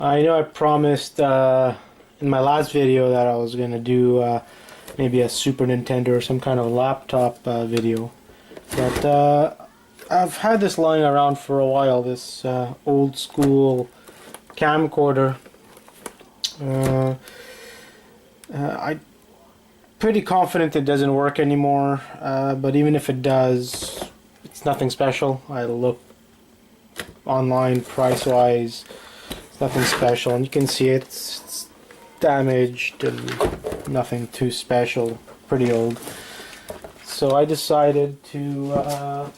I know I promised in my last video that I was going to do maybe a Super Nintendo or some kind of laptop video. But I've had this lying around for a while, this old school camcorder. I'm pretty confident it doesn't work anymore, but even if it does, it's nothing special. I look online price-wise, it's nothing special, and you can see it's damaged and nothing too special, pretty old. So I decided to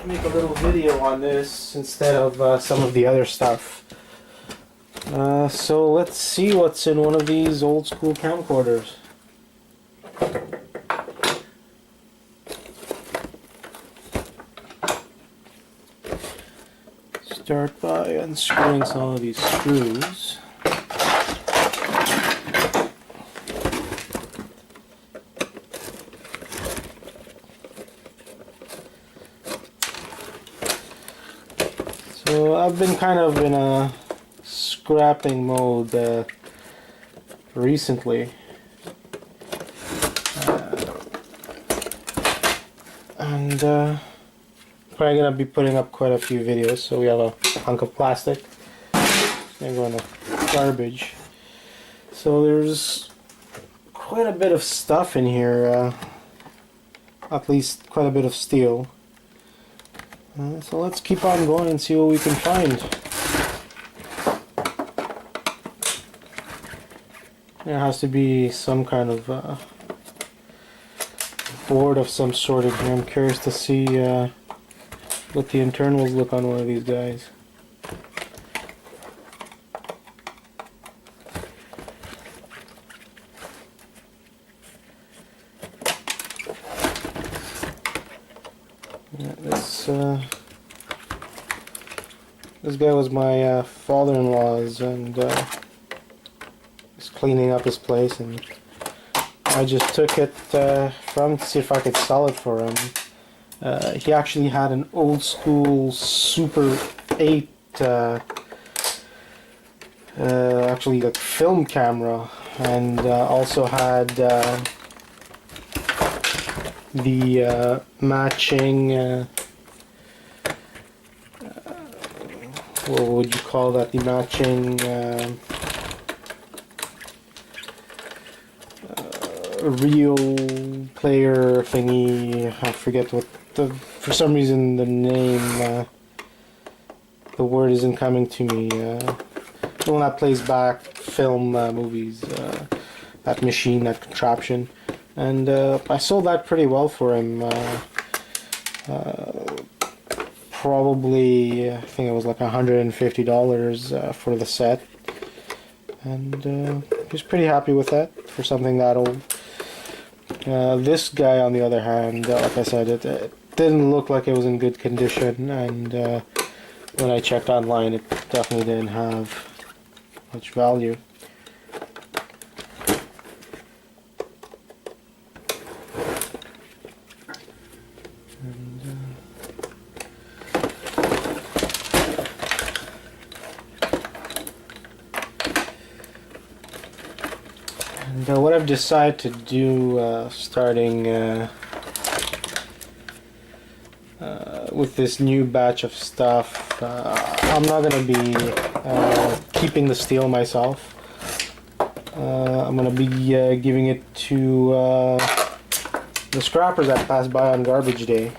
make a little video on this instead of some of the other stuff. So let's see what's in one of these old school camcorders. Start by unscrewing some of these screws. So I've been kind of in a scrapping mode recently, and probably gonna be putting up quite a few videos. So we have a hunk of plastic and going to garbage. So there's quite a bit of stuff in here, at least quite a bit of steel. So let's keep on going and see what we can find. There has to be some kind of board of some sort in here. I'm curious to see what the internals look on one of these guys. Yeah, this guy was my father-in-law's, and he's cleaning up his place, and I just took it from him to see if I could sell it for him. He actually had an old school Super 8 actually like film camera, and also had the matching what would you call that, the matching reel player thingy. I forget what for some reason the name, the word isn't coming to me. The one that plays back film movies, that machine, that contraption. And I sold that pretty well for him. Probably, I think it was like $150 for the set. And he was pretty happy with that for something that old. This guy, on the other hand, like I said, it didn't look like it was in good condition, and when I checked online, it definitely didn't have much value. And what I've decided to do starting with this new batch of stuff, I'm not going to be keeping the steel myself. I'm going to be giving it to the scrappers that pass by on garbage day,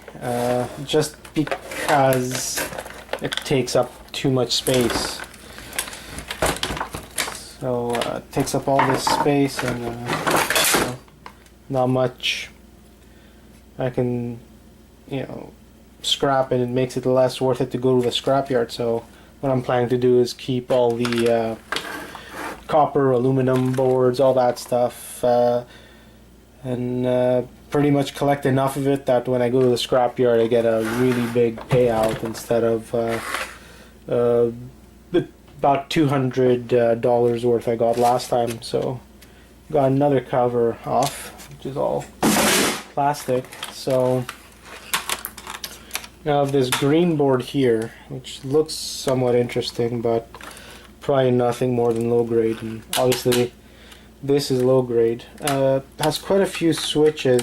just because it takes up too much space. So it takes up all this space, and not much I can, scrap, and it makes it less worth it to go to the scrapyard. So what I'm planning to do is keep all the copper, aluminum boards, all that stuff, and pretty much collect enough of it that when I go to the scrapyard I get a really big payout instead of about $200 worth I got last time. So got another cover off, which is all plastic. So now I have this green board here, which looks somewhat interesting, but probably nothing more than low grade, and obviously this is low grade. Has quite a few switches